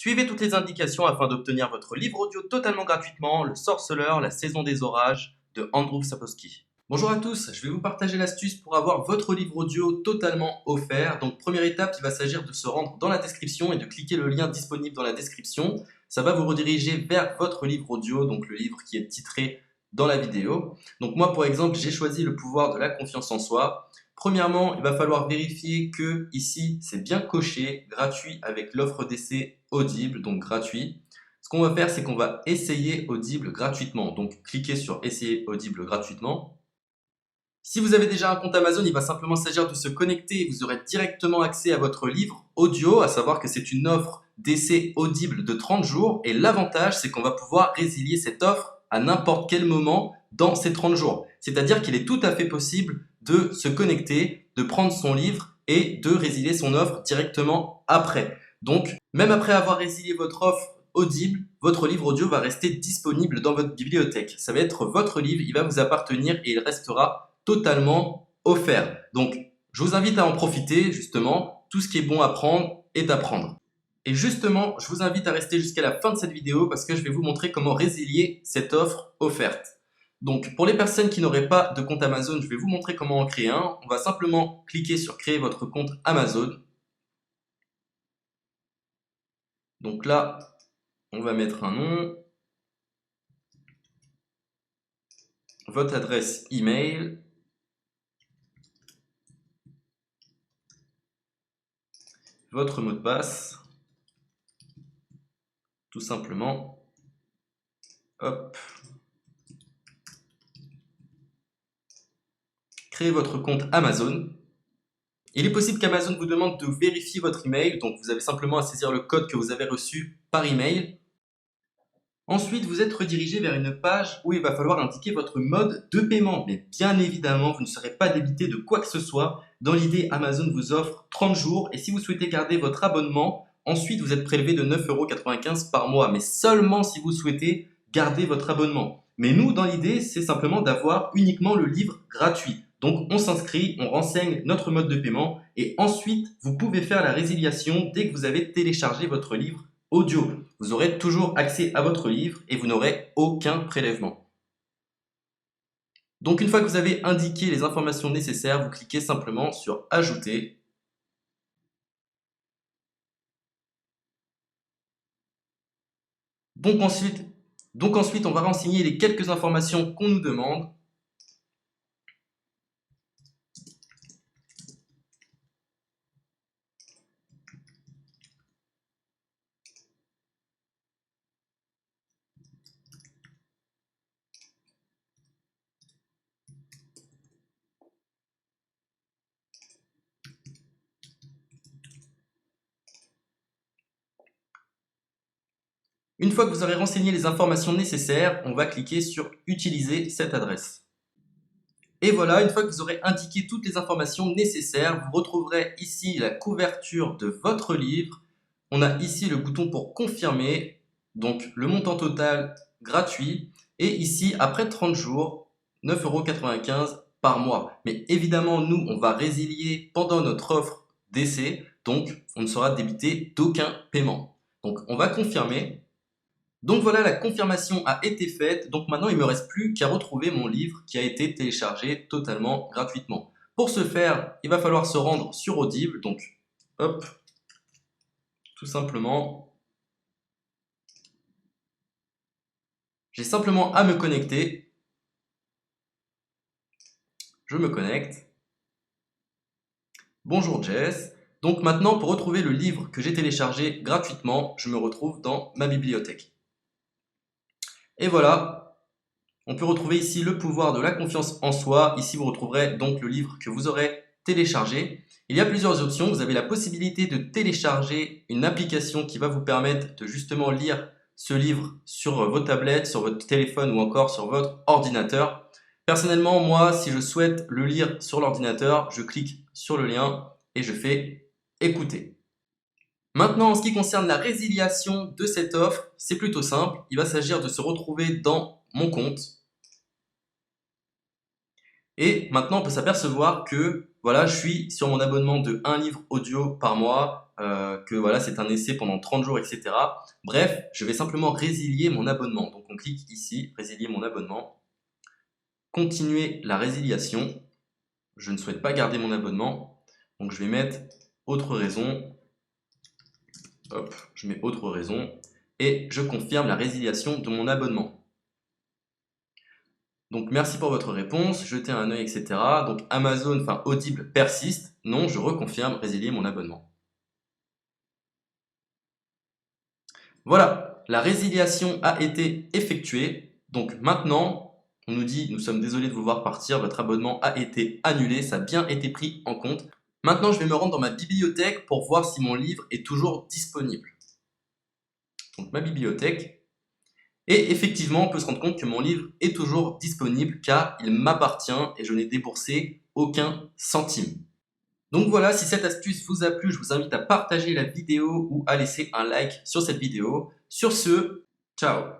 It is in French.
Suivez toutes les indications afin d'obtenir votre livre audio totalement gratuitement, Le Sorceleur, la saison des orages de Andrew Sapkowski. Bonjour à tous, je vais vous partager l'astuce pour avoir votre livre audio totalement offert. Donc première étape, il va s'agir de se rendre dans la description et de cliquer le lien disponible dans la description. Ça va vous rediriger vers votre livre audio, donc le livre qui est titré dans la vidéo. Donc moi par exemple, j'ai choisi le pouvoir de la confiance en soi. Premièrement, il va falloir vérifier que ici c'est bien coché, gratuit avec l'offre d'essai Audible, donc gratuit. Ce qu'on va faire, c'est qu'on va essayer Audible gratuitement. Donc cliquez sur essayer Audible gratuitement. Si vous avez déjà un compte Amazon, il va simplement s'agir de se connecter et vous aurez directement accès à votre livre audio, à savoir que c'est une offre d'essai Audible de 30 jours. Et l'avantage, c'est qu'on va pouvoir résilier cette offre à n'importe quel moment dans ces 30 jours. C'est-à-dire qu'il est tout à fait possible de se connecter, de prendre son livre et de résilier son offre directement après. Donc, même après avoir résilié votre offre Audible, votre livre audio va rester disponible dans votre bibliothèque. Ça va être votre livre, il va vous appartenir et il restera totalement offert. Donc, je vous invite à en profiter, justement. Tout ce qui est bon à prendre est à prendre. Et justement, je vous invite à rester jusqu'à la fin de cette vidéo parce que je vais vous montrer comment résilier cette offre offerte. Donc, pour les personnes qui n'auraient pas de compte Amazon, je vais vous montrer comment en créer un. On va simplement cliquer sur créer votre compte Amazon. Donc là, on va mettre un nom, votre adresse email, votre mot de passe, tout simplement. Hop. Créez votre compte Amazon. Il est possible qu'Amazon vous demande de vérifier votre email, donc vous avez simplement à saisir le code que vous avez reçu par email. Ensuite, vous êtes redirigé vers une page où il va falloir indiquer votre mode de paiement. Mais bien évidemment, vous ne serez pas débité de quoi que ce soit. Dans l'idée, Amazon vous offre 30 jours et si vous souhaitez garder votre abonnement, ensuite vous êtes prélevé de 9,95 € par mois, mais seulement si vous souhaitez garder votre abonnement. Mais nous, dans l'idée, c'est simplement d'avoir uniquement le livre gratuit. Donc on s'inscrit, on renseigne notre mode de paiement et ensuite vous pouvez faire la résiliation dès que vous avez téléchargé votre livre audio. Vous aurez toujours accès à votre livre et vous n'aurez aucun prélèvement. Donc une fois que vous avez indiqué les informations nécessaires, vous cliquez simplement sur Ajouter. Donc ensuite, on va renseigner les quelques informations qu'on nous demande. Une fois que vous aurez renseigné les informations nécessaires, on va cliquer sur Utiliser cette adresse. Et voilà, une fois que vous aurez indiqué toutes les informations nécessaires, vous retrouverez ici la couverture de votre livre. On a ici le bouton pour confirmer, donc le montant total gratuit. Et ici, après 30 jours, 9,95 € par mois. Mais évidemment, nous, on va résilier pendant notre offre d'essai, donc on ne sera débité d'aucun paiement. Donc on va confirmer. Donc voilà, la confirmation a été faite, donc maintenant il ne me reste plus qu'à retrouver mon livre qui a été téléchargé totalement gratuitement. Pour ce faire, il va falloir se rendre sur Audible, donc hop, tout simplement, j'ai simplement à me connecter, je me connecte, bonjour Jess, donc maintenant pour retrouver le livre que j'ai téléchargé gratuitement, je me retrouve dans ma bibliothèque. Et voilà, on peut retrouver ici le pouvoir de la confiance en soi. Ici, vous retrouverez donc le livre que vous aurez téléchargé. Il y a plusieurs options. Vous avez la possibilité de télécharger une application qui va vous permettre de justement lire ce livre sur vos tablettes, sur votre téléphone ou encore sur votre ordinateur. Personnellement, moi, si je souhaite le lire sur l'ordinateur, je clique sur le lien et je fais écouter. Maintenant, en ce qui concerne la résiliation de cette offre, c'est plutôt simple. Il va s'agir de se retrouver dans mon compte. Et maintenant, on peut s'apercevoir que voilà, je suis sur mon abonnement de 1 livre audio par mois que voilà, c'est un essai pendant 30 jours, etc. Bref, je vais simplement résilier mon abonnement. Donc on clique ici, résilier mon abonnement. Continuer la résiliation. Je ne souhaite pas garder mon abonnement. Donc je vais mettre autre raison. Hop, je mets autre raison. Et je confirme la résiliation de mon abonnement. Donc merci pour votre réponse, jetez un œil, etc. Donc Amazon, enfin Audible persiste. Non, je reconfirme, résilier mon abonnement. Voilà, la résiliation a été effectuée. Donc maintenant, on nous dit, nous sommes désolés de vous voir partir, votre abonnement a été annulé, ça a bien été pris en compte. Maintenant, je vais me rendre dans ma bibliothèque pour voir si mon livre est toujours disponible. Donc ma bibliothèque. Et effectivement, on peut se rendre compte que mon livre est toujours disponible car il m'appartient et je n'ai déboursé aucun centime. Donc voilà, si cette astuce vous a plu, je vous invite à partager la vidéo ou à laisser un like sur cette vidéo. Sur ce, ciao!